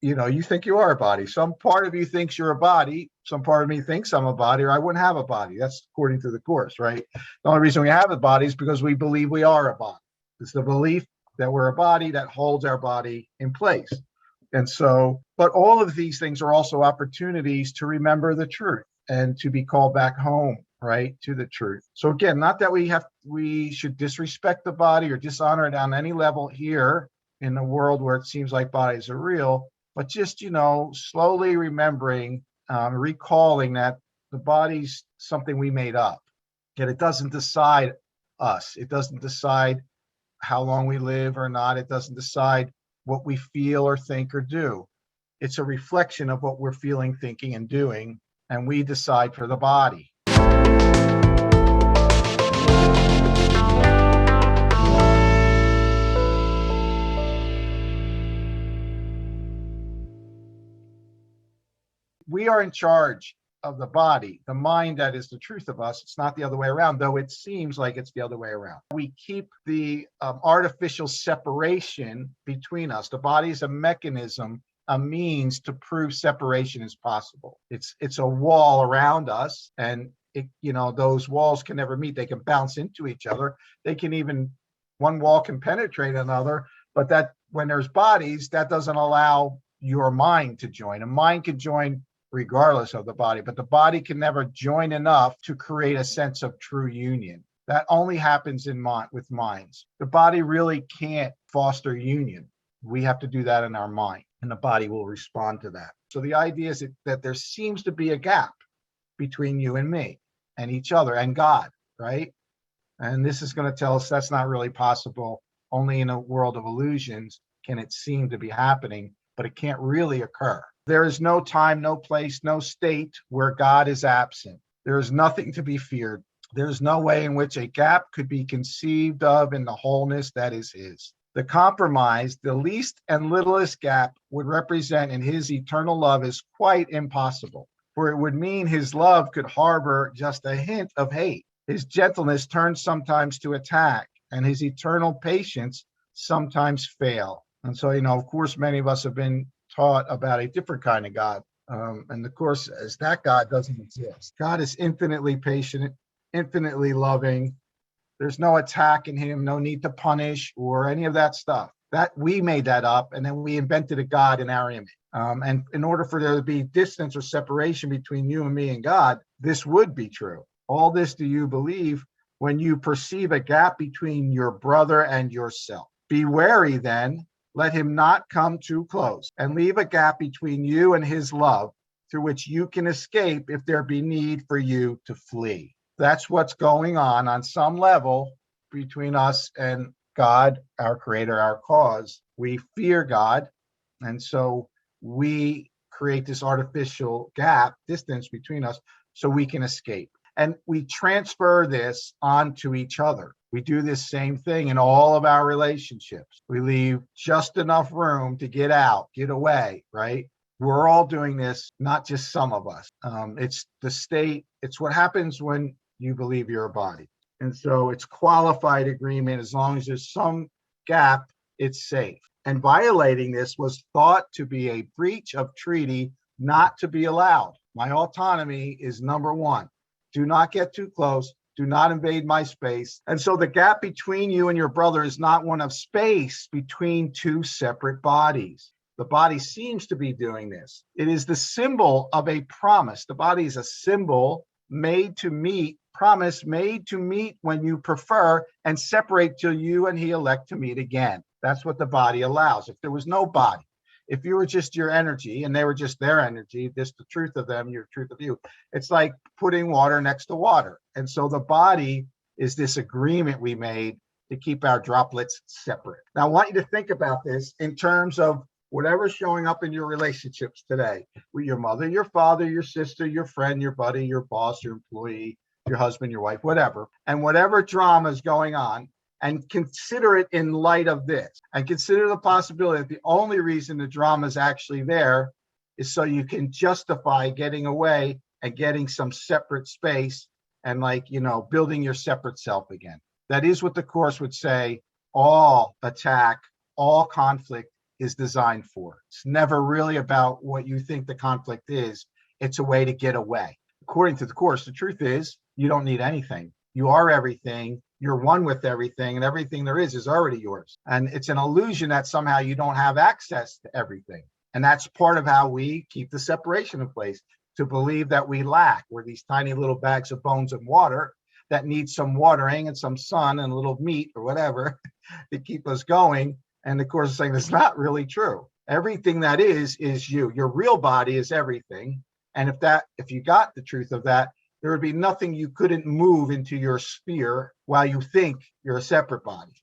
you think you are a body. Some part of you thinks you're a body. Some part of me thinks I'm a body, or I wouldn't have a body. That's according to the Course, right? The only reason we have a body is because we believe we are a body. It's the belief that we're a body that holds our body in place. And so, but all of these things are also opportunities to remember the truth and to be called back home, right, to the truth. So again, not that we should disrespect the body or dishonor it on any level here in the world where it seems like bodies are real, but just, slowly remembering, recalling that the body's something we made up, that it doesn't decide us. It doesn't decide how long we live or not. It doesn't decide what we feel or think or do. It's a reflection of what we're feeling, thinking, and doing, and we decide for the body. We are in charge of the body, the mind that is the truth of us. It's not the other way around, though it seems like it's the other way around. We keep the artificial separation between us. The body is a mechanism, a means to prove separation is possible. It's a wall around us, and those walls can never meet. They can bounce into each other. They can even, one wall can penetrate another, but that when there's bodies, that doesn't allow your mind to join. A mind can join regardless of the body, but the body can never join enough to create a sense of true union. That only happens with minds. The body really can't foster union. We have to do that in our mind, and the body will respond to that. So the idea is that there seems to be a gap between you and me and each other and God, right? And this is going to tell us that's not really possible. Only in a world of illusions can it seem to be happening, but it can't really occur. There is no time, no place, no state where God is absent. There is nothing to be feared. There is no way in which a gap could be conceived of in the wholeness that is his. The compromise, the least and littlest gap would represent in his eternal love is quite impossible, for it would mean his love could harbor just a hint of hate. His gentleness turns sometimes to attack, and his eternal patience sometimes fail. And so, of course, many of us have been taught about a different kind of God. And of course, as that God doesn't exist. God is infinitely patient, infinitely loving. There's no attack in him, no need to punish or any of that stuff. That we made that up, and then we invented a God in our image. And in order for there to be distance or separation between you and me and God, this would be true. All this do you believe when you perceive a gap between your brother and yourself. Be wary then, let him not come too close, and leave a gap between you and his love through which you can escape if there be need for you to flee. That's what's going on some level between us and God, our creator, our cause. We fear God, and so we create this artificial gap, distance between us so we can escape. And we transfer this onto each other. We do this same thing in all of our relationships. We leave just enough room to get out, get away, right? We're all doing this, not just some of us. It's the state. It's what happens when you believe you're a body. And so it's qualified agreement. As long as there's some gap, it's safe. And violating this was thought to be a breach of treaty, not to be allowed. My autonomy is number one. Do not get too close. Do not invade my space. And so the gap between you and your brother is not one of space between two separate bodies. The body seems to be doing this. It is the symbol of a promise. The body is a symbol made to meet, promise made to meet when you prefer, and separate till you and he elect to meet again. That's what the body allows. If there was no body, if you were just your energy and they were just their energy, just the truth of them, your truth of you, it's like putting water next to water. And so the body is this agreement we made to keep our droplets separate. Now, I want you to think about this in terms of whatever's showing up in your relationships today with your mother, your father, your sister, your friend, your buddy, your boss, your employee, your husband, your wife, whatever, and whatever drama is going on. And consider it in light of this, and consider the possibility that the only reason the drama is actually there is so you can justify getting away and getting some separate space and building your separate self again. That is what the Course would say. All attack, all conflict is designed for. It's never really about what you think the conflict is. It's a way to get away. According to the Course, the truth is you don't need anything. You are everything. You're one with everything, and everything there is already yours. And it's an illusion that somehow you don't have access to everything. And that's part of how we keep the separation in place, to believe that we lack. We're these tiny little bags of bones and water that need some watering and some sun and a little meat or whatever to keep us going. And the Course is saying that's not really true. Everything that is you. Your real body is everything. And if you got the truth of that, there would be nothing you couldn't move into your sphere while you think you're a separate body.